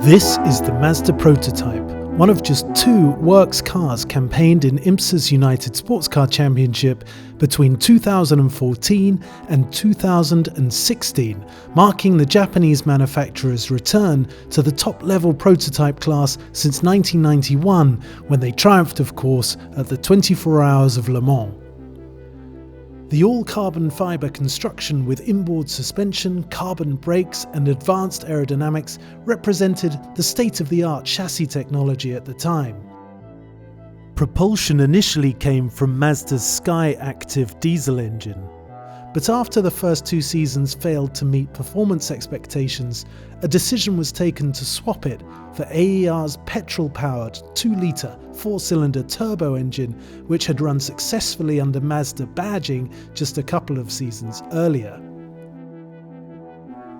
This is the Mazda prototype, one of just two works cars campaigned in IMSA's United Sports Car Championship between 2014 and 2016, marking the Japanese manufacturer's return to the top-level prototype class since 1991, when they triumphed, of course, at the 24 Hours of Le Mans. The all-carbon fibre construction with inboard suspension, carbon brakes and advanced aerodynamics represented the state-of-the-art chassis technology at the time. Propulsion initially came from Mazda's Sky Active diesel engine, but after the first two seasons failed to meet performance expectations, a decision was taken to swap it for AER's petrol-powered 2-litre 4-cylinder turbo engine, which had run successfully under Mazda badging just a couple of seasons earlier.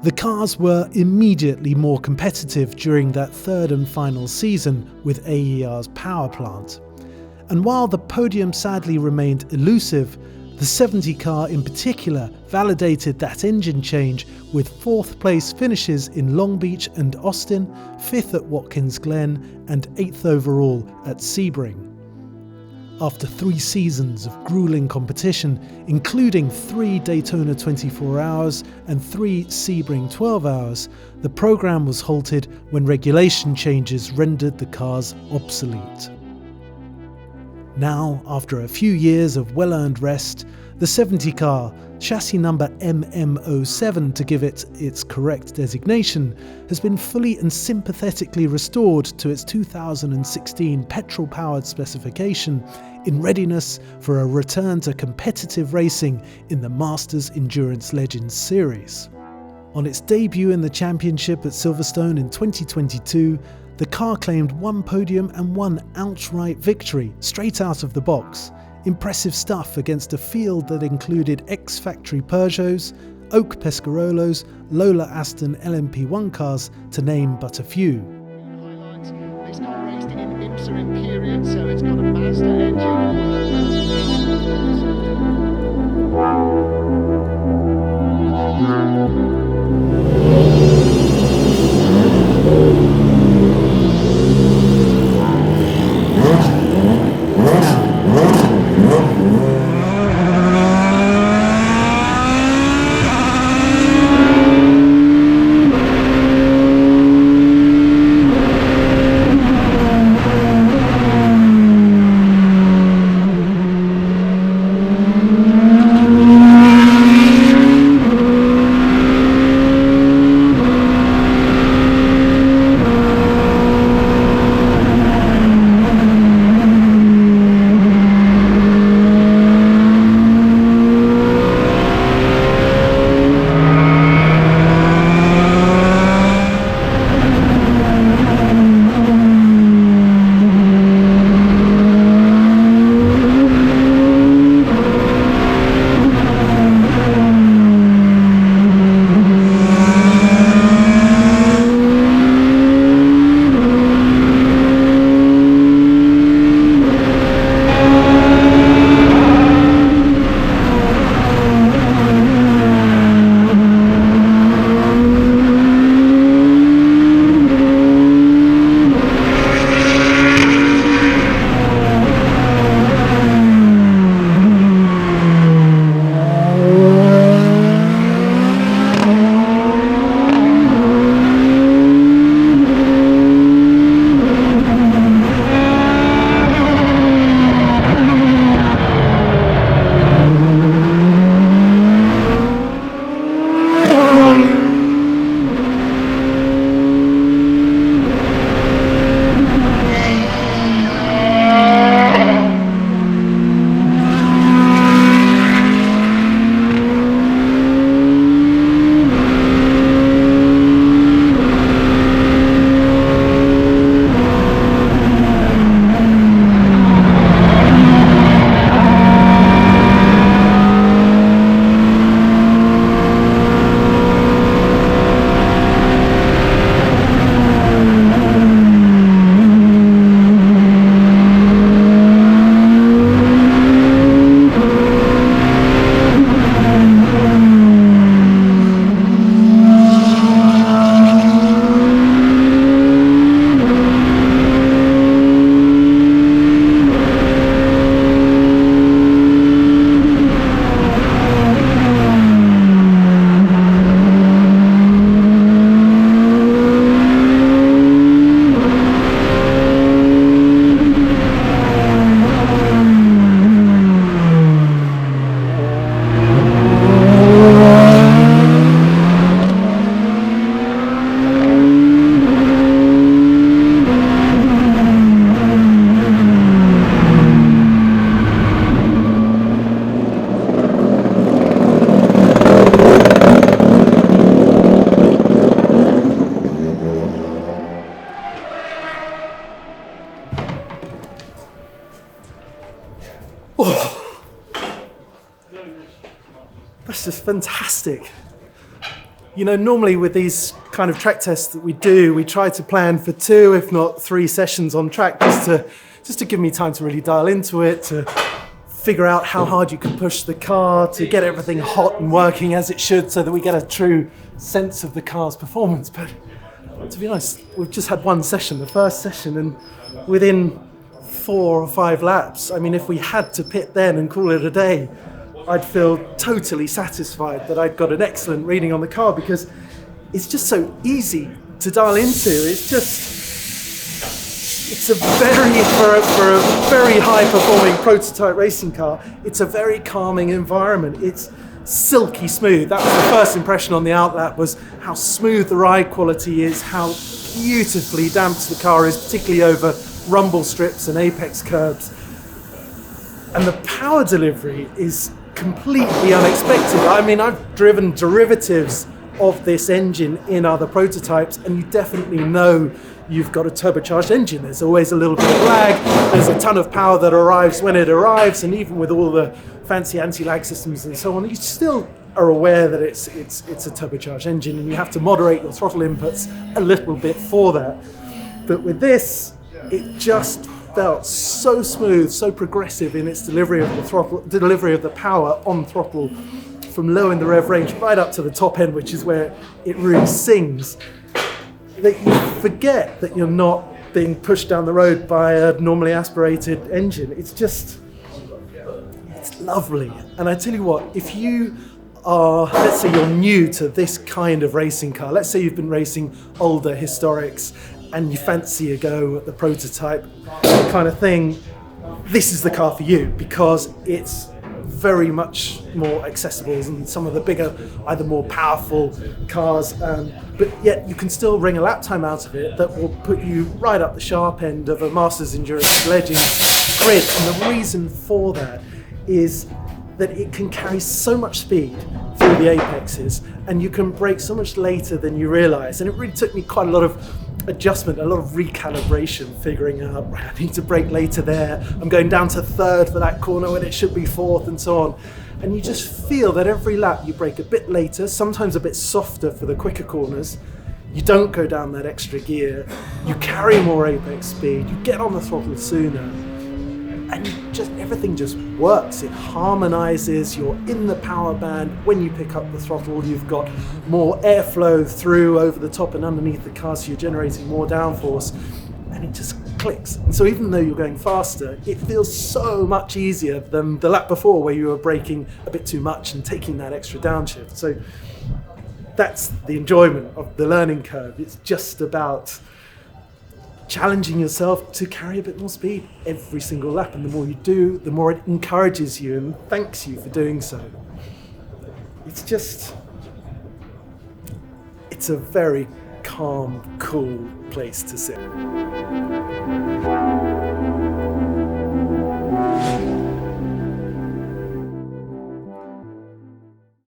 The cars were immediately more competitive during that third and final season with AER's power plant. And while the podium sadly remained elusive, the 70 car in particular validated that engine change with 4th place finishes in Long Beach and Austin, 5th at Watkins Glen and 8th overall at Sebring. After 3 seasons of grueling competition, including 3 Daytona 24 Hours and 3 Sebring 12 Hours, the program was halted when regulation changes rendered the cars obsolete. Now, after a few years of well-earned rest, the 70 car, chassis number MM07 to give it its correct designation, has been fully and sympathetically restored to its 2016 petrol-powered specification in readiness for a return to competitive racing in the Masters Endurance Legends Series. On its debut in the championship at Silverstone in 2022, the car claimed 1 podium and 1 outright victory straight out of the box. Impressive stuff against a field that included ex-factory Peugeots, Oak Pescarolos, Lola Aston LMP1 cars, to name but a few. This car raced in IMSA in period, so it's got a Mazda engine. That's just fantastic. You know, normally with these kind of track tests that we do, we try to plan for 2, if not 3 sessions on track just to give me time to really dial into it, to figure out how hard you can push the car, to get everything hot and working as it should so that we get a true sense of the car's performance. But to be honest, we've just had 1 session, the first session, and within 4 or 5 laps, I mean, if we had to pit then and call it a day, I'd feel totally satisfied that I'd got an excellent reading on the car, because it's just so easy to dial into. It's a very, for a very high performing prototype racing car, it's a very calming environment. It's silky smooth. That was the first impression on the outlap, was how smooth the ride quality is, how beautifully damped the car is, particularly over rumble strips and apex curbs. And the power delivery is completely unexpected. I mean, I've driven derivatives of this engine in other prototypes, and you definitely know you've got a turbocharged engine. There's always a little bit of lag, there's a ton of power that arrives when it arrives, and even with all the fancy anti-lag systems and so on, you still are aware that it's a turbocharged engine, and you have to moderate your throttle inputs a little bit for that. But with this, it just felt so smooth, so progressive in its delivery of the power on throttle, from low in the rev range right up to the top end, which is where it really sings, that you forget that you're not being pushed down the road by a normally aspirated engine. It's lovely. And I tell you what, if you are, let's say you're new to this kind of racing car, let's say you've been racing older historics and you fancy a go at the prototype kind of thing, this is the car for you, because it's very much more accessible than some of the bigger, either more powerful cars, but yet you can still wring a lap time out of it that will put you right up the sharp end of a Masters Endurance Legends grid. And the reason for that is that it can carry so much speed through the apexes, and you can brake so much later than you realise. And it really took me quite a lot of adjustment, a lot of recalibration, figuring out, right, I need to brake later there, I'm going down to 3rd for that corner when it should be 4th, and so on. And you just feel that every lap you brake a bit later, sometimes a bit softer for the quicker corners, you don't go down that extra gear, you carry more apex speed, you get on the throttle sooner, and everything just works. It harmonizes, you're in the power band. When you pick up the throttle, you've got more airflow through, over the top and underneath the car, so you're generating more downforce, and it just clicks. And so even though you're going faster, it feels so much easier than the lap before, where you were braking a bit too much and taking that extra downshift. So that's the enjoyment of the learning curve. It's just about challenging yourself to carry a bit more speed every single lap, and the more you do, the more it encourages you and thanks you for doing so. It's a very calm, cool place to sit.